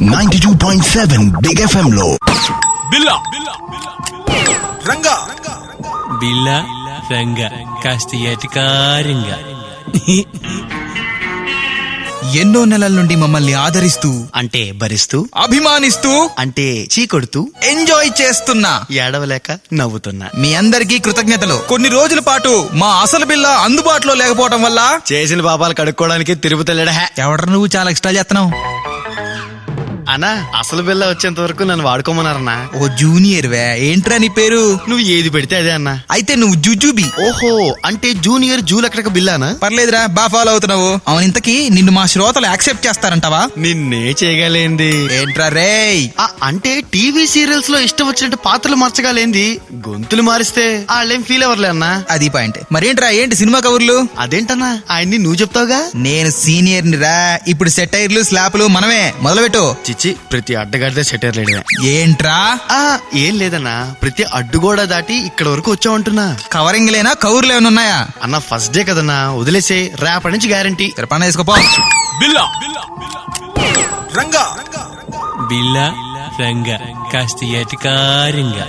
92.7 big FM లో బిల్లా రంగా బిల్లా రంగా కాస్త ఎటకారంగా. ఎన్నో నెలల నుండి మమ్మల్ని ఆదరిస్తూ అంటే భరిస్తూ, అభిమానిస్తూ అంటే చీకొడుతూ, ఎంజాయ్ చేస్తున్నా ఏడవలేక నవ్వుతున్నా మీ అందరికీ కృతజ్ఞతలు. కొన్ని రోజుల పాటు మా అసలు బిల్ల అందుబాటులో లేకపోవడం వల్ల చేసిన పాపాలు కడుక్కోవడానికి తిరుగుతలేడా ఎవడ నువ్వు చాలా ఎక్స్ట్రా చేస్తున్నావు అన్నా. అసలు బిల్ల వచ్చేంత వరకు నన్ను వాడుకోమన్నారన్నా. ఓ జూనియర్ వే, ఏంట్రా నీ పేరు? నువ్వు ఏది పెడితే అదే అన్నా. అయితే నువ్వు జుజుబి. ఓహో, అంటే జూనియర్ జూలెక్కడికి బిల్లానా? పర్లేదురా, బా ఫాలో అవుతున్నావు. అవును, ఇంతకీ నిన్ను మా శ్రోతలు యాక్సెప్ట్ చేస్తారంటావా? నిన్నే చేయగలేంది ఏంట్రా రేయ్? అంటే టీవీ సీరియల్స్ లో ఇష్టం వచ్చినట్టు పాత్రలు మార్చగలేంది. గొంతులు మారిస్తే వాళ్ళేం ఫీల్ అవర్లే అన్నా. అది పాయింట్. మరేంట్రా, ఏంటి సినిమా కబుర్లు? అదేంటన్నా, ఆయన్ని నువ్వు చెప్తావుగా. నేను సీనియర్ ని రా. ఇప్పుడు సెటైర్లు స్లాపులు మనమే మొదలుపెట్టు. చిచ్చి, ప్రతి అడ్డగాడితే సెటర్ లేడుగా. ఏంట్రా? ఏం లేదన్నా, ప్రతి అడ్డుగోడ దాటి ఇక్కడ వరకు వచ్చావంటున్నా. కవరింగ్ లేనా, కౌర్లు ఏమైనా ఉన్నాయా? అన్న ఫస్ట్ డే కదన్నా, వదిలేసే, రేపటి నుంచి గ్యారంటీ. తిరపన వేసుకోపో. బిల్లా రంగా బిల్లా రంగా కాస్త ఎటకారంగా.